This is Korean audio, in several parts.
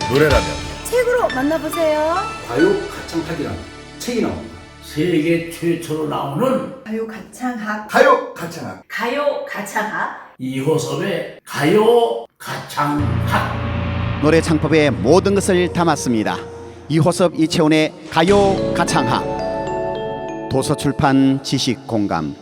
노래라면 책으로 만나보세요. 가요 가창학이라는 책이 나옵니다. 세계 최초로 나오는 가요 가창학. 가요 가창학. 가요 가창학. 이호섭의 가요 가창학. 노래 창법의 모든 것을 담았습니다. 이호섭 이채훈의 가요 가창학. 도서출판 지식공감.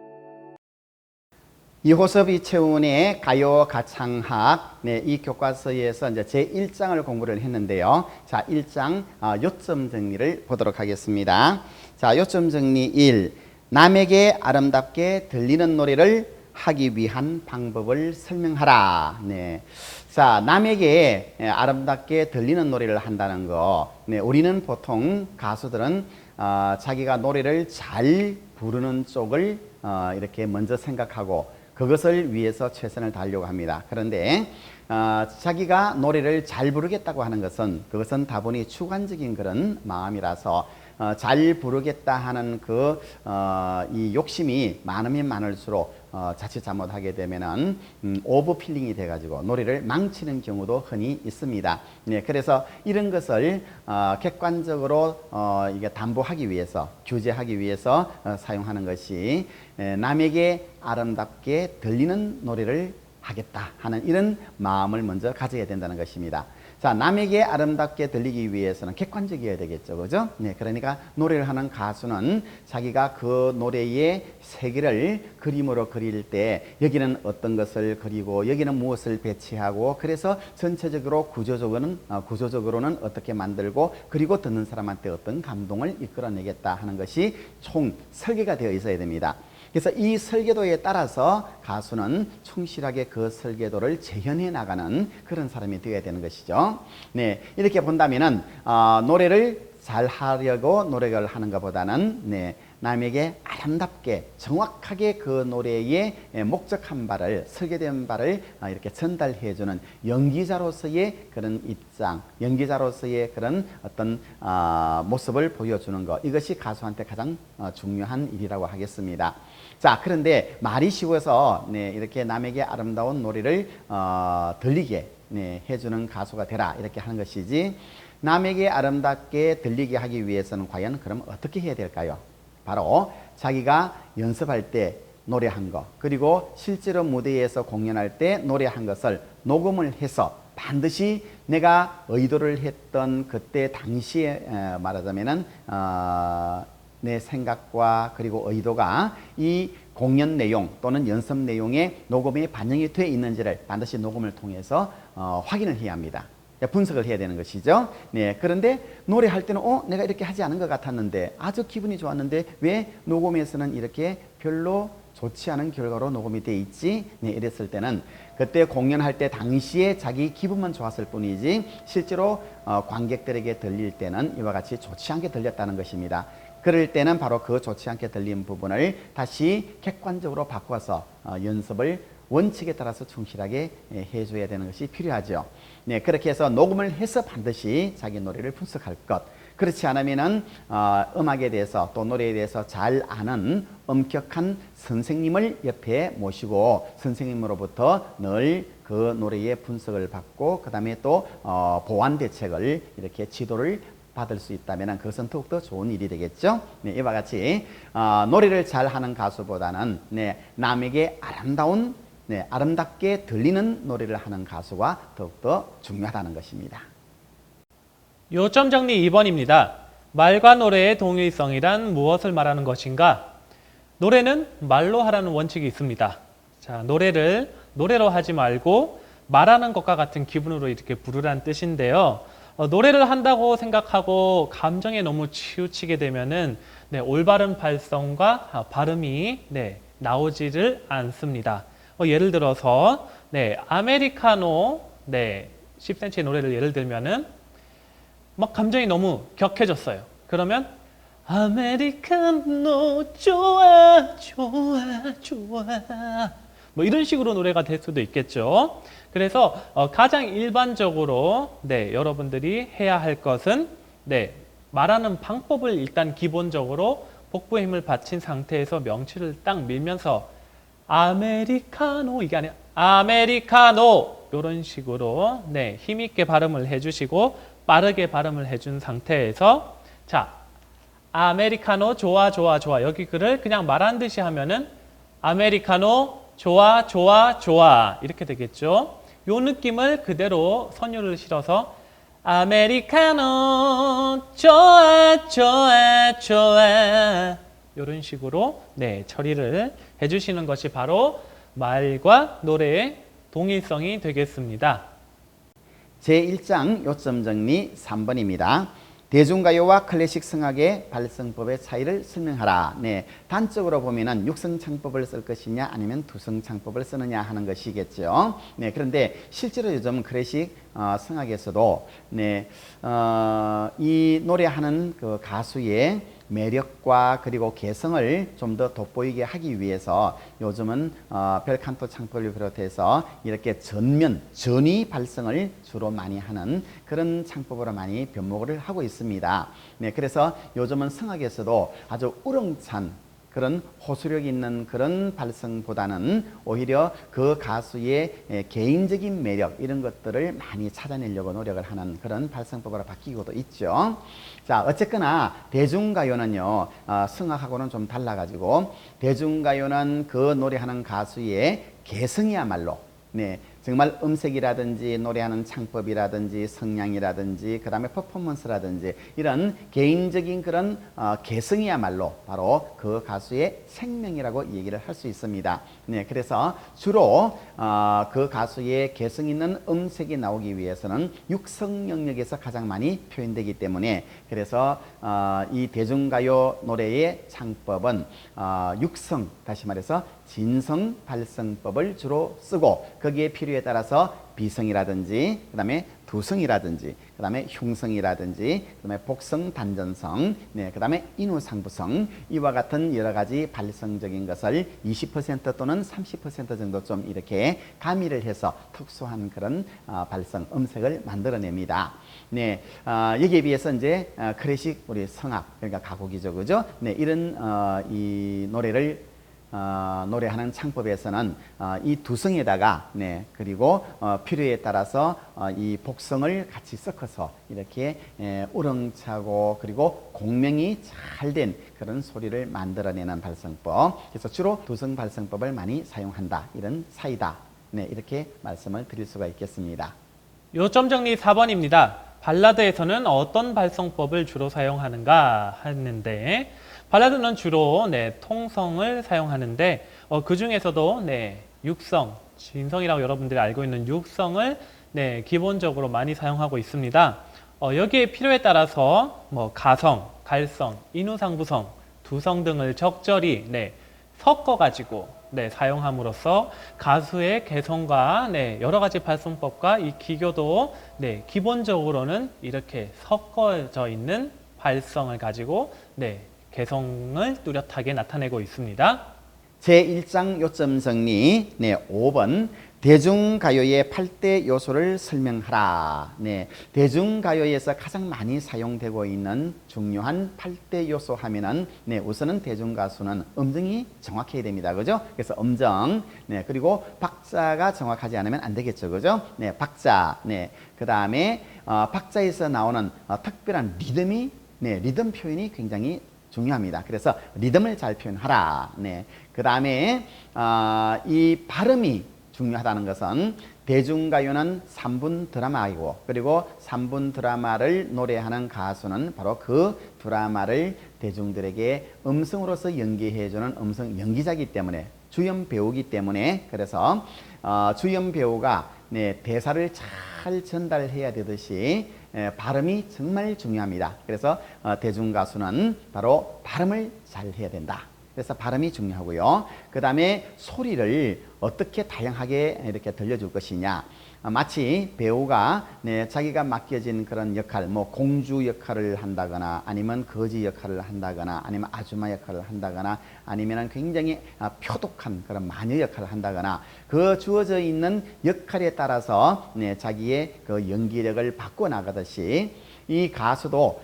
이호섭 이채훈의 가요 가창학, 이 교과서에서 이제 제 1장을 공부를 했는데요. 자, 1장 요점 정리를 보도록 하겠습니다. 자, 요점 정리 1. 남에게 아름답게 들리는 노래를 하기 위한 방법을 설명하라. 자, 남에게 아름답게 들리는 노래를 한다는 거. 우리는 보통 가수들은 자기가 노래를 잘 부르는 쪽을 이렇게 먼저 생각하고 그것을 위해서 최선을 다하려고 합니다. 그런데 자기가 노래를 잘 부르겠다고 하는 것은 그것은 다분히 주관적인 그런 마음이라서 잘 부르겠다 하는 이 욕심이 많으면 많을수록 자칫 잘못하게 되면은 오버필링이 돼가지고 노래를 망치는 경우도 흔히 있습니다. 그래서 이런 것을 객관적으로 이게 담보하기 위해서, 규제하기 위해서 사용하는 것이 남에게 아름답게 들리는 노래를 하겠다 하는 이런 마음을 먼저 가져야 된다는 것입니다. 자, 남에게 아름답게 들리기 위해서는 객관적이어야 되겠죠. 그죠? 그러니까 노래를 하는 가수는 자기가 그 노래의 세계를 그림으로 그릴 때 여기는 어떤 것을 그리고 여기는 무엇을 배치하고 그래서 전체적으로 구조적으로는 어떻게 만들고 그리고 듣는 사람한테 어떤 감동을 이끌어내겠다 하는 것이 총 설계가 되어 있어야 됩니다. 그래서 이 설계도에 따라서 가수는 충실하게 그 설계도를 재현해 나가는 그런 사람이 되어야 되는 것이죠. 이렇게 본다면은 노래를 잘 하려고 노력을 하는 것보다는 남에게 아름답게 정확하게 그 노래의 목적한 바를 설계된 바를 이렇게 전달해 주는 연기자로서의 그런 입장, 연기자로서의 그런 어떤 모습을 보여주는 것, 이것이 가수한테 가장 중요한 일이라고 하겠습니다. 자, 그런데 말이 쉬워서 이렇게 남에게 아름다운 노래를 들리게 해주는 가수가 되라 이렇게 하는 것이지, 남에게 아름답게 들리게 하기 위해서는 과연 그럼 어떻게 해야 될까요? 바로 자기가 연습할 때 노래한 거, 그리고 실제로 무대에서 공연할 때 노래한 것을 녹음을 해서 반드시 내가 의도를 했던 그때 당시에 말하자면은 내 생각과 그리고 의도가 이 공연 내용 또는 연습 내용에 녹음에 반영이 되어 있는지를 반드시 녹음을 통해서 확인을 해야 합니다. 분석을 해야 되는 것이죠. 그런데 노래할 때는 내가 이렇게 하지 않은 것 같았는데 아주 기분이 좋았는데 왜 녹음에서는 이렇게 별로 좋지 않은 결과로 녹음이 돼 있지? 이랬을 때는 그때 공연할 때 당시에 자기 기분만 좋았을 뿐이지 실제로 관객들에게 들릴 때는 이와 같이 좋지 않게 들렸다는 것입니다. 그럴 때는 바로 그 좋지 않게 들린 부분을 다시 객관적으로 바꿔서 연습을 원칙에 따라서 충실하게 해줘야 되는 것이 필요하죠. 그렇게 해서 녹음을 해서 반드시 자기 노래를 분석할 것. 그렇지 않으면은 음악에 대해서 또 노래에 대해서 잘 아는 엄격한 선생님을 옆에 모시고 선생님으로부터 늘 그 노래의 분석을 받고 그 다음에 또 보완 대책을 이렇게 지도를 받을 수 있다면 그것은 더욱더 좋은 일이 되겠죠. 이와 같이 노래를 잘하는 가수보다는 남에게 아름답게 들리는 노래를 하는 가수가 더욱더 중요하다는 것입니다. 요점 정리 2번입니다. 말과 노래의 동일성이란 무엇을 말하는 것인가? 노래는 말로 하라는 원칙이 있습니다. 자, 노래를 노래로 하지 말고 말하는 것과 같은 기분으로 이렇게 부르라는 뜻인데요. 노래를 한다고 생각하고 감정에 너무 치우치게 되면은 올바른 발성과 발음이 나오지를 않습니다. 예를 들어서 아메리카노 10cm의 노래를 예를 들면은 막 감정이 너무 격해졌어요. 그러면 아메리카노 좋아 좋아 좋아 뭐 이런 식으로 노래가 될 수도 있겠죠. 그래서 가장 일반적으로 여러분들이 해야 할 것은 말하는 방법을 일단 기본적으로 복부에 힘을 받친 상태에서 명치를 딱 밀면서 아메리카노 이게 아니라 아메리카노 이런 식으로 힘있게 발음을 해주시고 빠르게 발음을 해준 상태에서 자, 아메리카노 좋아 좋아 좋아 여기 글을 그냥 말한 듯이 하면은 아메리카노 좋아 좋아 좋아 이렇게 되겠죠. 요 느낌을 그대로 선율을 실어서 아메리카노 좋아 좋아 좋아 이런 식으로 네 처리를 해주시는 것이 바로 말과 노래의 동일성이 되겠습니다. 제1장 요점 정리 3번입니다. 대중가요와 클래식 성악의 발성법의 차이를 설명하라. 네, 단적으로 보면은 육성 창법을 쓸 것이냐 아니면 두성 창법을 쓰느냐 하는 것이겠죠. 네, 그런데 실제로 요즘 클래식 성악에서도 네, 이 노래하는 그 가수의 매력과 그리고 개성을 좀 더 돋보이게 하기 위해서 요즘은 벨칸토 창법을 비롯해서 이렇게 전위 발성을 주로 많이 하는 그런 창법으로 많이 변모를 하고 있습니다. 네, 그래서 요즘은 성악에서도 아주 우렁찬 그런 호소력 있는 그런 발성보다는 오히려 그 가수의 개인적인 매력 이런 것들을 많이 찾아내려고 노력을 하는 그런 발성법으로 바뀌고도 있죠. 자, 어쨌거나 대중가요는요 성악하고는 좀 달라가지고 대중가요는 그 노래하는 가수의 개성이야말로 네, 정말 음색이라든지 노래하는 창법이라든지 성량이라든지 그 다음에 퍼포먼스라든지 이런 개인적인 그런 개성이야말로 바로 그 가수의 생명이라고 얘기를 할 수 있습니다. 네, 그래서 주로 그 가수의 개성 있는 음색이 나오기 위해서는 육성 영역에서 가장 많이 표현되기 때문에 그래서 이 대중가요 노래의 창법은 육성, 다시 말해서 진성 발성법을 주로 쓰고 거기에 필요에 따라서 비성이라든지 그 다음에 두성이라든지 그 다음에 흉성이라든지 그 다음에 복성 단전성 네, 그 다음에 인후상부성 이와 같은 여러 가지 발성적인 것을 20% 또는 30% 정도 좀 이렇게 가미를 해서 특수한 그런 발성 음색을 만들어냅니다. 네, 여기에 비해서 이제 클래식 우리 성악 그러니까 가곡이죠, 그죠? 네, 이런 이 노래를 노래하는 창법에서는 이 두성에다가 네, 그리고 필요에 따라서 이 복성을 같이 섞어서 이렇게 우렁차고 그리고 공명이 잘 된 그런 소리를 만들어내는 발성법. 그래서 주로 두성 발성법을 많이 사용한다. 이런 사이다. 네, 이렇게 말씀을 드릴 수가 있겠습니다. 요점 정리 4번입니다. 발라드에서는 어떤 발성법을 주로 사용하는가 하는데 발라드는 주로 네, 통성을 사용하는데 그 중에서도 네, 육성, 진성이라고 여러분들이 알고 있는 육성을 네, 기본적으로 많이 사용하고 있습니다. 여기에 필요에 따라서 뭐 가성, 갈성, 인후상부성, 두성 등을 적절히 네, 섞어가지고 네, 사용함으로써 가수의 개성과 네, 여러 가지 발성법과 이 기교도 네, 기본적으로는 이렇게 섞어져 있는 발성을 가지고 네, 개성을 뚜렷하게 나타내고 있습니다. 제1장 요점 정리 네, 5번 대중가요의 8대 요소를 설명하라. 네, 대중가요에서 가장 많이 사용되고 있는 중요한 8대 요소 하면은 네, 우선은 대중가수는 음정이 정확해야 됩니다. 그죠? 그래서 음정, 네, 그리고 박자가 정확하지 않으면 안 되겠죠. 그죠? 네, 박자, 네, 그 다음에 박자에서 나오는 특별한 리듬이, 네, 리듬 표현이 굉장히 중요합니다. 그래서 리듬을 잘 표현하라. 네, 그 다음에 이 발음이 중요하다는 것은 대중가요는 3분 드라마이고 그리고 3분 드라마를 노래하는 가수는 바로 그 드라마를 대중들에게 음성으로서 연기해주는 음성 연기자이기 때문에 주연 배우기 때문에 그래서 주연 배우가 네, 대사를 잘 전달해야 되듯이 발음이 정말 중요합니다. 그래서 대중가수는 바로 발음을 잘 해야 된다. 그래서 발음이 중요하고요. 그 다음에 소리를 어떻게 다양하게 이렇게 들려줄 것이냐. 마치 배우가 네, 자기가 맡겨진 그런 역할, 뭐 공주 역할을 한다거나 아니면 거지 역할을 한다거나 아니면 아줌마 역할을 한다거나 아니면 굉장히 표독한 그런 마녀 역할을 한다거나 그 주어져 있는 역할에 따라서 네, 자기의 그 연기력을 바꿔나가듯이 이 가수도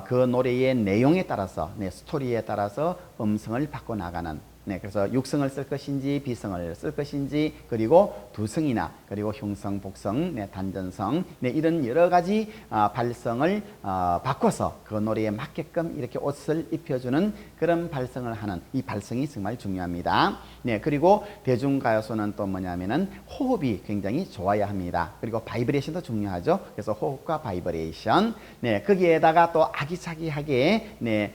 그 노래의 내용에 따라서 네, 스토리에 따라서 음성을 바꿔나가는 네, 그래서 육성을 쓸 것인지 비성을 쓸 것인지 그리고 두성이나 그리고 흉성, 복성, 네, 단전성 네, 이런 여러 가지 발성을 바꿔서 그 노래에 맞게끔 이렇게 옷을 입혀주는 그런 발성을 하는 이 발성이 정말 중요합니다. 네, 그리고 대중가요소는 또 뭐냐면은 호흡이 굉장히 좋아야 합니다. 그리고 바이브레이션도 중요하죠. 그래서 호흡과 바이브레이션. 네, 거기에다가 또 아기자기하게 네,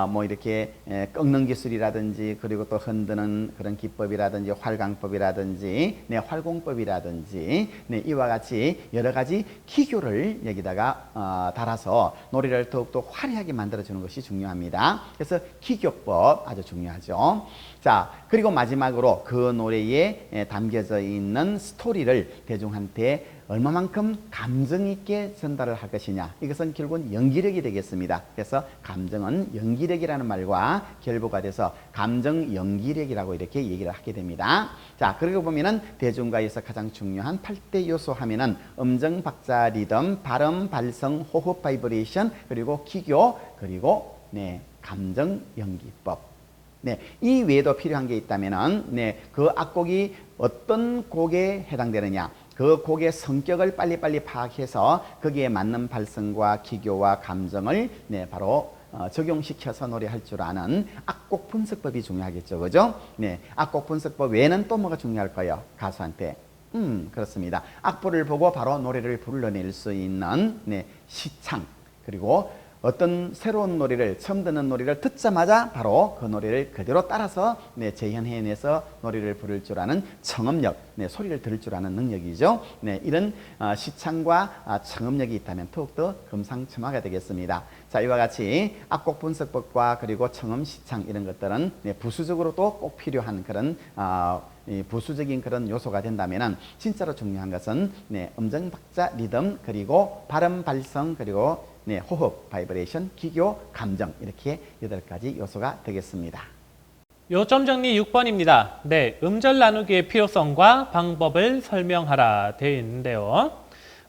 뭐 이렇게 꺾는 기술이라든지 그리고 또 흔드는 그런 기법이라든지 활강법이라든지 네, 활공법이라든지 네, 이와 같이 여러 가지 기교를 여기다가 달아서 노래를 더욱더 화려하게 만들어주는 것이 중요합니다. 그래서 기교법 아주 중요하죠. 자, 그리고 마지막으로 그 노래에 담겨져 있는 스토리를 대중한테 얼마만큼 감정 있게 전달을 할 것이냐. 이것은 결국은 연기력이 되겠습니다. 그래서 감정은 연기력이라는 말과 결부가 돼서 감정 연기력이라고 이렇게 얘기를 하게 됩니다. 자, 그러고 보면은 대중가에서 가장 중요한 8대 요소 하면은 음정, 박자, 리듬, 발음, 발성, 호흡, 바이브레이션, 그리고 기교, 그리고 네, 감정 연기법. 네, 이 외에도 필요한 게 있다면은 네, 그 악곡이 어떤 곡에 해당되느냐, 그 곡의 성격을 빨리빨리 파악해서 거기에 맞는 발성과 기교와 감정을 네, 바로 적용시켜서 노래할 줄 아는 악곡 분석법이 중요하겠죠, 그죠? 네, 악곡 분석법 외에는 또 뭐가 중요할까요, 가수한테? 그렇습니다. 악보를 보고 바로 노래를 불러낼 수 있는 네, 시창, 그리고 어떤 새로운 노래를 처음 듣는 노래를 듣자마자 바로 그 노래를 그대로 따라서 네, 재현해내서 노래를 부를 줄 아는 청음력, 네, 소리를 들을 줄 아는 능력이죠. 네, 이런 시창과 청음력이 있다면 더욱더 금상첨화가 되겠습니다. 자, 이와 같이 악곡 분석법과 그리고 청음, 시창 이런 것들은 네, 부수적으로도 꼭 필요한 그런 부수적인 그런 요소가 된다면은 진짜로 중요한 것은 네, 음정, 박자, 리듬, 그리고 발음, 발성, 그리고 네, 호흡, 바이브레이션, 기교, 감정 이렇게 8가지 요소가 되겠습니다. 요점 정리 6번입니다. 네, 음절 나누기의 필요성과 방법을 설명하라 되어 있는데요.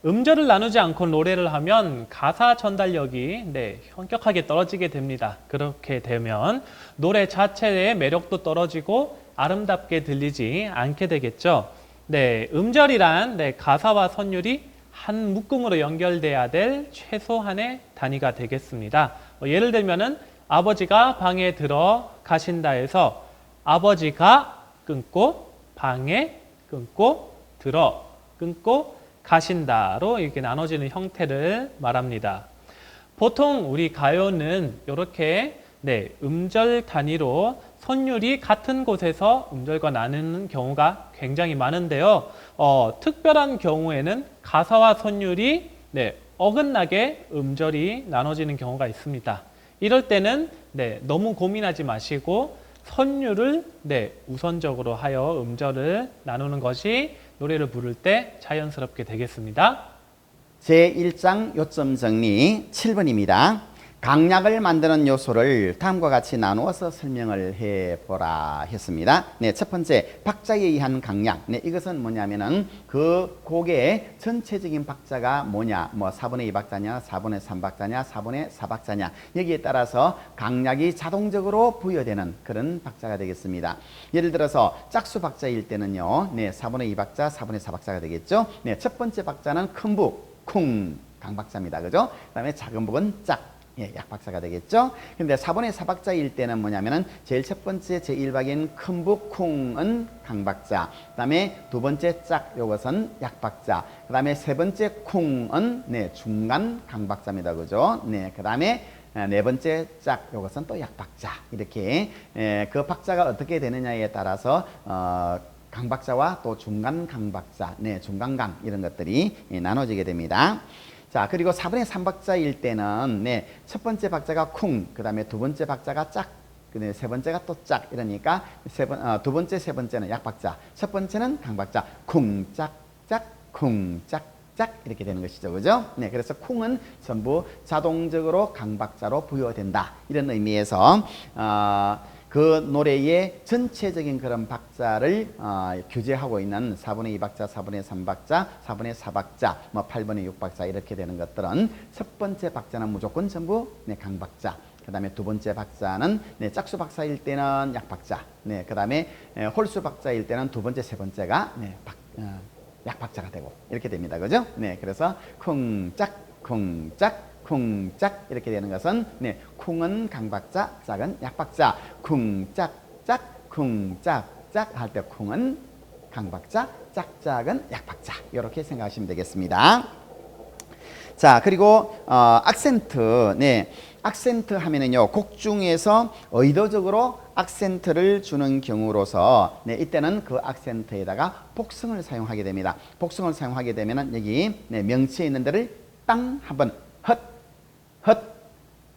음절을 나누지 않고 노래를 하면 가사 전달력이 네, 현격하게 떨어지게 됩니다. 그렇게 되면 노래 자체의 매력도 떨어지고 아름답게 들리지 않게 되겠죠. 네, 음절이란 네, 가사와 선율이 한 묶음으로 연결돼야 될 최소한의 단위가 되겠습니다. 예를 들면은 아버지가 방에 들어가신다 해서 아버지가 끊고 방에 끊고 들어 끊고 가신다로 이렇게 나눠지는 형태를 말합니다. 보통 우리 가요는 이렇게 네, 음절 단위로 선율이 같은 곳에서 음절과 나누는 경우가 굉장히 많은데요. 특별한 경우에는 가사와 선율이 네, 어긋나게 음절이 나눠지는 경우가 있습니다. 이럴 때는 네, 너무 고민하지 마시고 선율을 네, 우선적으로 하여 음절을 나누는 것이 노래를 부를 때 자연스럽게 되겠습니다. 제1장 요점 정리 7번입니다. 강약을 만드는 요소를 다음과 같이 나누어서 설명을 해보라 했습니다. 네, 첫 번째 박자에 의한 강약. 네, 이것은 뭐냐면은 그 곡의 전체적인 박자가 뭐냐, 뭐 4분의 2박자냐, 4분의 3박자냐, 4분의 4박자냐 여기에 따라서 강약이 자동적으로 부여되는 그런 박자가 되겠습니다. 예를 들어서 짝수 박자일 때는요, 네, 4분의 2박자, 4분의 4박자가 되겠죠. 네, 첫 번째 박자는 큰 북, 쿵, 강박자입니다. 그죠? 그 다음에 작은 북은 짝. 예, 약박자가 되겠죠. 근데 4분의 4박자일 때는 뭐냐면은 제일 첫 번째 제1박인 큰북 쿵은 강박자, 그 다음에 두 번째 짝 요것은 약박자, 그 다음에 세 번째 쿵은 네, 중간 강박자입니다. 그죠? 네, 그 다음에 네 번째 짝 요것은 또 약박자. 이렇게 그 박자가 어떻게 되느냐에 따라서 강박자와 또 중간 강박자, 네, 중간강 이런 것들이 나눠지게 됩니다. 자, 그리고 4분의 3박자일 때는 네, 첫 번째 박자가 쿵, 그 다음에 두 번째 박자가 짝, 그 세 번째가 또 짝 이러니까 두 번째, 세 번째는 약박자, 첫 번째는 강박자, 쿵, 짝, 짝, 쿵, 짝, 짝 이렇게 되는 것이죠. 그죠? 네, 그래서 쿵은 전부 자동적으로 강박자로 부여된다. 이런 의미에서 그 노래의 전체적인 그런 박자를 규제하고 있는 4분의 2박자, 4분의 3박자, 4분의 4박자, 뭐 8분의 6박자 이렇게 되는 것들은 첫 번째 박자는 무조건 전부 네, 강박자, 그 다음에 두 번째 박자는 네, 짝수 박자일 때는 약박자, 네, 그 다음에 홀수 박자일 때는 두 번째, 세 번째가 네, 약박자가 되고 이렇게 됩니다. 그죠? 네, 그래서 쿵짝, 쿵짝, 쿵짝 이렇게 되는 것은 네, 쿵은 강박자, 짝은 약박자, 쿵짝짝, 쿵짝짝 할 때 쿵은 강박자, 짝짝은 약박자 이렇게 생각하시면 되겠습니다. 자, 그리고 악센트, 네, 악센트 하면은요 곡 중에서 의도적으로 악센트를 주는 경우로서 네, 이때는 그 악센트에다가 복성을 사용하게 됩니다. 복성을 사용하게 되면은 여기 네, 명치에 있는 데를 땅 한번 헛, 헛,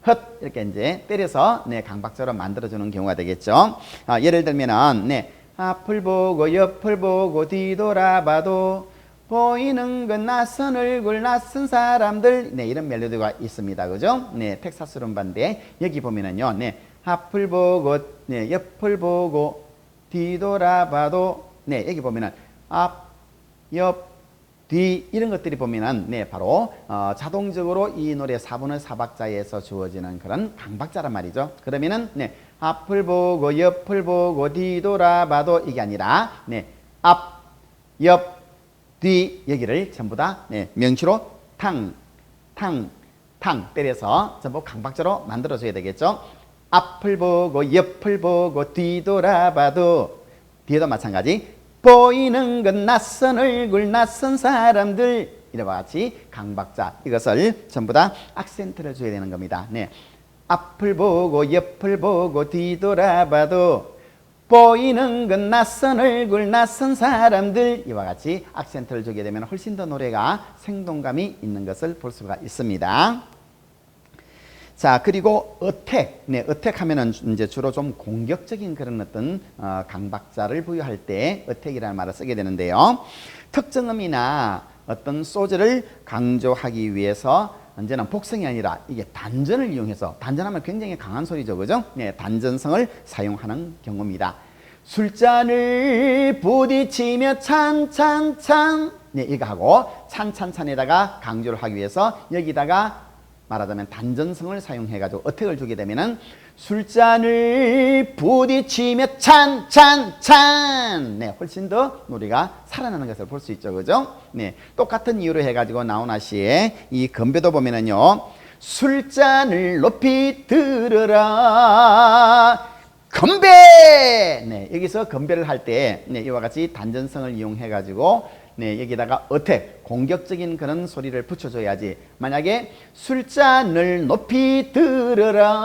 헛 이렇게 이제 때려서 네, 강박자로 만들어주는 경우가 되겠죠. 예를 들면은 네, 앞을 보고 옆을 보고 뒤돌아봐도 보이는 건 낯선 얼굴 낯선 사람들 네, 이런 멜로디가 있습니다. 그죠? 네, 텍사스 룸바인데 여기 보면은요. 네, 앞을 보고 네, 옆을 보고 뒤돌아봐도 네, 여기 보면은 앞, 옆, 뒤 이런 것들이 보면은 네, 바로 자동적으로 이 노래 4분의 4박자에서 주어지는 그런 강박자란 말이죠. 그러면은 네, 앞을 보고 옆을 보고 뒤돌아봐도 이게 아니라 네, 앞, 옆, 뒤 여기를 전부 다 네, 명치로 탕, 탕, 탕 때려서 전부 강박자로 만들어줘야 되겠죠. 앞을 보고 옆을 보고 뒤돌아봐도 뒤에도 마찬가지 보이는 건 낯선 얼굴 낯선 사람들 이와 같이 강박자 이것을 전부 다 악센트를 줘야 되는 겁니다. 네, 앞을 보고 옆을 보고 뒤돌아봐도 보이는 건 낯선 얼굴 낯선 사람들 이와 같이 악센트를 주게 되면 훨씬 더 노래가 생동감이 있는 것을 볼 수가 있습니다. 자, 그리고 어택, 네, 어택 하면은 이제 주로 좀 공격적인 그런 어떤 강박자를 부여할 때 어택이라는 말을 쓰게 되는데요. 특정음이나 어떤 소절을 강조하기 위해서 언제나 복성이 아니라 이게 단전을 이용해서 단전하면 굉장히 강한 소리죠. 그죠? 네, 단전성을 사용하는 경우입니다. 술잔을 부딪히며 찬찬찬 네, 이거 하고 찬찬찬에다가 강조를 하기 위해서 여기다가 말하자면 단전성을 사용해가지고 어택을 주게 되면은 술잔을 부딪히며 찬찬찬 네, 훨씬 더 노래가 살아나는 것을 볼 수 있죠. 그죠? 네, 똑같은 이유로 해가지고 나훈아 씨의 이 건배도 보면은요 술잔을 높이 들어라 건배 네, 여기서 건배를 할 때 네, 이와 같이 단전성을 이용해 가지고 네, 여기다가 어택 공격적인 그런 소리를 붙여줘야지. 만약에 술잔을 높이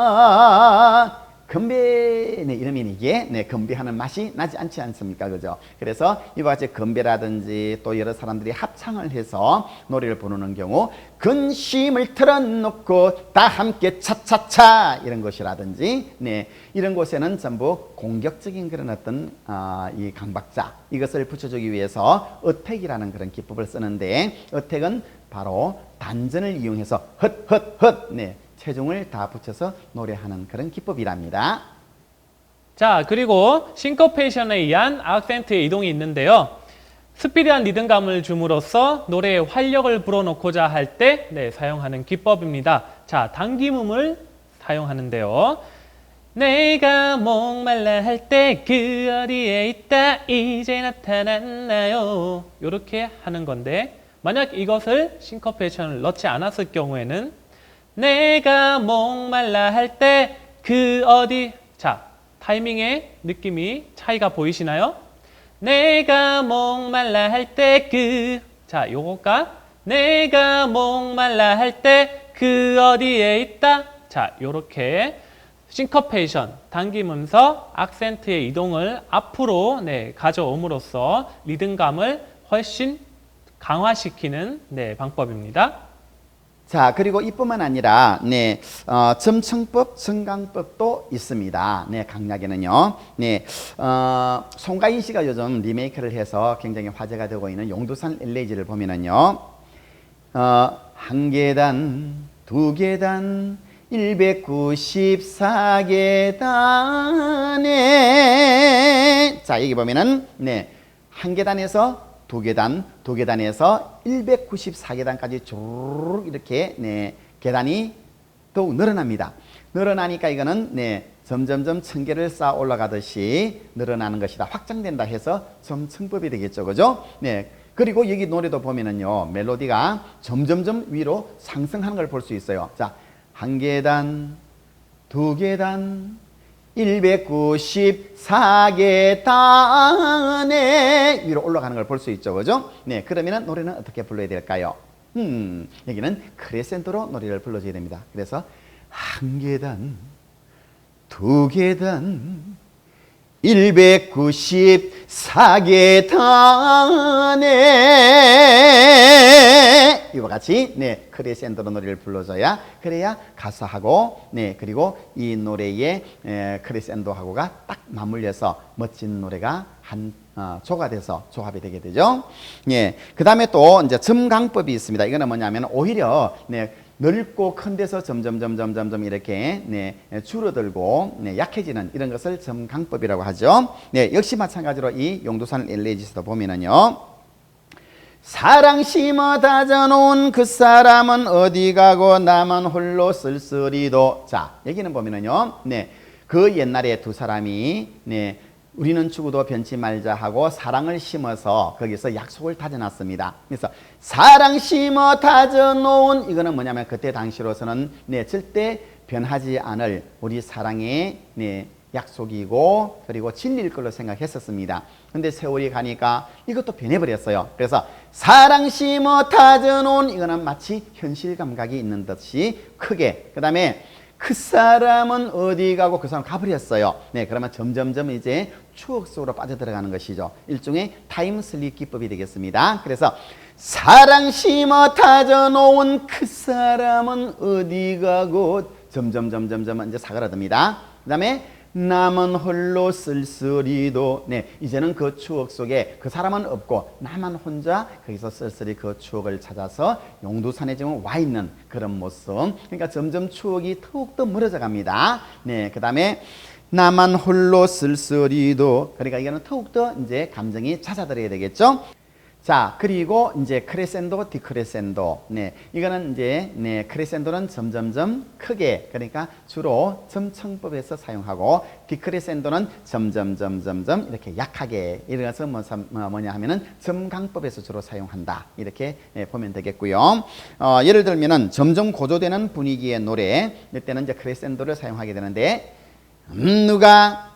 들어라 건배 네, 이러면 이게 네, 건배하는 맛이 나지 않지 않습니까? 그죠? 그래서 이와 같이 건배라든지 또 여러 사람들이 합창을 해서 노래를 부르는 경우 근심을 틀어놓고 다 함께 차차차 이런 것이라든지 네, 이런 곳에는 전부 공격적인 그런 어떤 이 강박자 이것을 붙여주기 위해서 어택이라는 그런 기법을 쓰는데 어택은 바로 단전을 이용해서 헛헛헛 네, 체중을 다 붙여서 노래하는 그런 기법이랍니다. 자, 그리고 싱커페이션에 의한 악센트의 이동이 있는데요. 스피디한 리듬감을 줌으로써 노래에 활력을 불어넣고자 할 때 네, 사용하는 기법입니다. 자, 당김음을 사용하는데요. 내가 목말라 할 때 그 어디에 있다 이제 나타났나요? 이렇게 하는 건데 만약 이것을 싱커페이션을 넣지 않았을 경우에는 내가 목말라 할 때 그 어디 자 타이밍의 느낌이 차이가 보이시나요? 내가 목말라 할 때 그 자 요거가 내가 목말라 할 때 그 어디에 있다 자 요렇게 싱커페이션 당기면서 악센트의 이동을 앞으로 네, 가져옴으로써 리듬감을 훨씬 강화시키는 네, 방법입니다. 자, 그리고 이뿐만 아니라 네, 점층법, 증강법도 있습니다. 네, 강약에는요. 네, 송가인 씨가 요즘 리메이크를 해서 굉장히 화제가 되고 있는 용두산 엘레지를 보면은요. 한 계단, 두 계단, 194계단에 자, 여기 보면은 네, 한 계단에서 두 계단, 두 계단에서 194계단까지 쭉 이렇게 네, 계단이 더욱 늘어납니다. 늘어나니까 이거는 점점점 층계를 쌓아 올라가듯이 늘어나는 것이다. 확장된다 해서 점층법이 되겠죠. 그죠? 그리고 여기 노래도 보면은요, 멜로디가 점점점 위로 상승하는 걸 볼 수 있어요. 자, 1계단, 2계단, 194계단에 위로 올라가는 걸 볼 수 있죠. 그죠? 그러면은 노래는 어떻게 불러야 될까요? 여기는 크레센도로 노래를 불러줘야 됩니다. 그래서 1계단, 2계단, 194계단에 이와 같이 크레센도로 노래를 불러줘야 그래야 가사하고 그리고 이 노래의 크레센도하고가 딱 맞물려서 멋진 노래가 한 조가 돼서 조합이 되게 되죠. 그 다음에 또 이제 점강법이 있습니다. 이거는 뭐냐면 오히려 넓고 큰 데서 점점 이렇게 줄어들고 약해지는 이런 것을 점강법이라고 하죠. 역시 마찬가지로 이 용두산 엘레지스도 보면은요, 사랑 심어 다져놓은 그 사람은 어디 가고 나만 홀로 쓸쓸히도. 자, 여기는 보면은요, 그 옛날에 두 사람이 우리는 죽어도 변치 말자 하고 사랑을 심어서 거기서 약속을 다져놨습니다. 그래서 사랑 심어 다져놓은, 이거는 뭐냐면 그때 당시로서는 절대 변하지 않을 우리 사랑의 약속이고 그리고 진리일 걸로 생각했었습니다. 근데 세월이 가니까 이것도 변해버렸어요. 그래서 사랑 심어 다져놓은, 이거는 마치 현실 감각이 있는 듯이 크게, 그 다음에 그 사람은 어디 가고 그 사람 가버렸어요. 그러면 점점점 이제 추억 속으로 빠져들어가는 것이죠. 일종의 타임슬립 기법이 되겠습니다. 그래서 사랑 심어 다져놓은 그 사람은 어디 가고 점점점점점 이제 사그라듭니다. 그 다음에 나만 홀로 쓸쓸히도. 이제는 그 추억 속에 그 사람은 없고 나만 혼자 거기서 쓸쓸히 그 추억을 찾아서 용두산에 지금 와 있는 그런 모습. 그러니까 점점 추억이 더욱더 멀어져 갑니다. 그 다음에 나만 홀로 쓸쓸히도. 그러니까 이거는 더욱더 이제 감정이 잦아들어야 되겠죠. 자, 그리고 이제 크레센도, 디크레센도. 이거는 이제 크레센도는 점점점 크게, 그러니까 주로 점층법에서 사용하고, 디크레센도는 점점점점점 이렇게 약하게, 이런 것은 뭐냐 하면은 점강법에서 주로 사용한다. 이렇게 보면 되겠고요. 예를 들면은 점점 고조되는 분위기의 노래, 이때는 이제 크레센도를 사용하게 되는데, 누가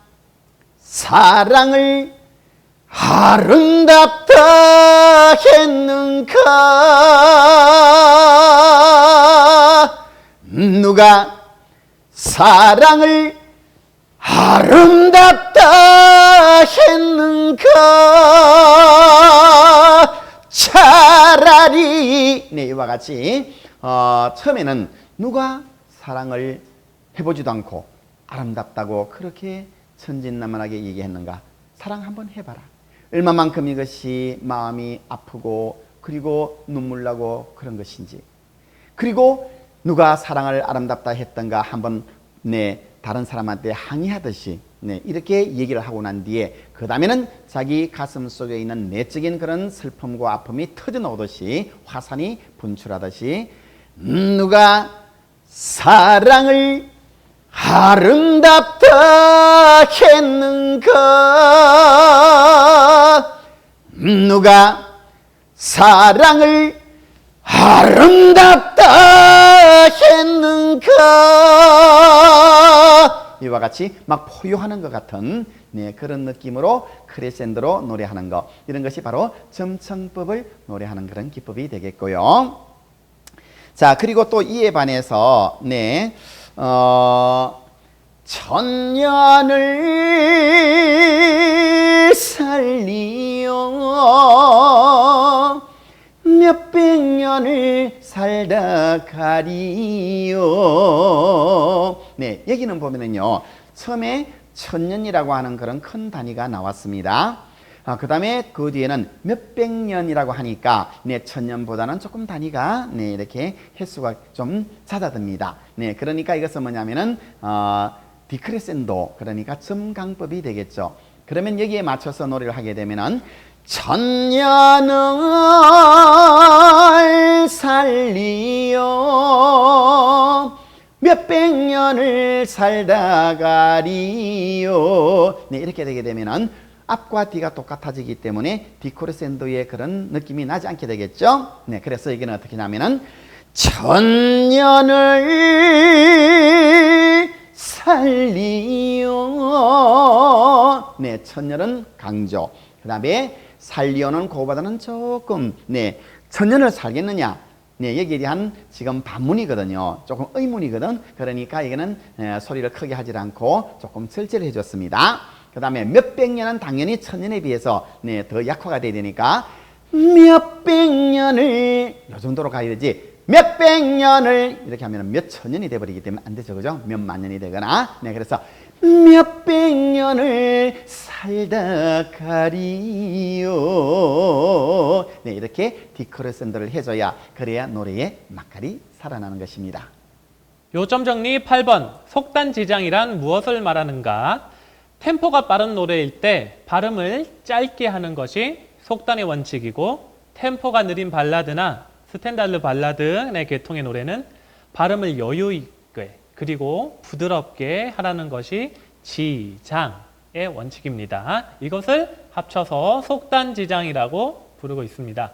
사랑을 아름답다 했는가? 누가 사랑을 아름답다 했는가? 차라리 이와 같이 처음에는 누가 사랑을 해보지도 않고 아름답다고 그렇게 천진난만하게 얘기했는가? 사랑 한번 해봐라. 얼마만큼 이것이 마음이 아프고 그리고 눈물 나고 그런 것인지, 그리고 누가 사랑을 아름답다 했던가 한번 다른 사람한테 항의하듯이 이렇게 얘기를 하고 난 뒤에 그 다음에는 자기 가슴 속에 있는 내적인 그런 슬픔과 아픔이 터져나오듯이 화산이 분출하듯이 누가 사랑을 아름답다 했는가? 누가 사랑을 아름답다 했는가? 이와 같이 막 포효하는 것 같은 그런 느낌으로 크레센도로 노래하는 것, 이런 것이 바로 점층법을 노래하는 그런 기법이 되겠고요. 자, 그리고 또 이에 반해서 천년을 살리요 몇백 년을 살다 가리요. 여기는 보면은요, 처음에 천년이라고 하는 그런 큰 단위가 나왔습니다. 그 다음에 그 뒤에는 몇백 년이라고 하니까 천년보다는 조금 단위가 이렇게 횟수가 좀 잦아듭니다. 그러니까 이것은 뭐냐면은 디크레센도, 그러니까 점강법이 되겠죠. 그러면 여기에 맞춰서 노래를 하게 되면은 천년을 살리요 몇백 년 천년을 살다가리요. 네, 이렇게 되게 되면은 앞과 뒤가 똑같아지기 때문에 디크레센도의 그런 느낌이 나지 않게 되겠죠. 네, 그래서 이게는 어떻게 하냐면은 천년을 살리요. 네, 천년은 강조. 그 다음에 살리요는 그거보다는 조금, 네, 천년을 살겠느냐. 네, 여기에 대한 지금 반문이거든요. 조금 의문이거든. 그러니까 이거는 소리를 크게 하지 않고 조금 절제를 해줬습니다. 그 다음에 몇백 년은 당연히 천년에 비해서 네, 더 약화가 돼야 되니까 몇백 년을 이 정도로 가야 되지. 몇백 년을 이렇게 하면 몇 천 년이 돼버리기 때문에 안 되죠, 그죠? 몇만 년이 되거나. 네, 그래서 몇백 년을 살다 가리요. 네, 이렇게 디크레센도를 해줘야 그래야 노래의 맛깔이 살아나는 것입니다. 요점 정리 8번. 속단지장이란 무엇을 말하는가? 템포가 빠른 노래일 때 발음을 짧게 하는 것이 속단의 원칙이고, 템포가 느린 발라드나 스탠다드 발라드의 계통의 노래는 발음을 여유 있게 그리고 부드럽게 하라는 것이 지장의 원칙입니다. 이것을 합쳐서 속단지장이라고 부르고 있습니다.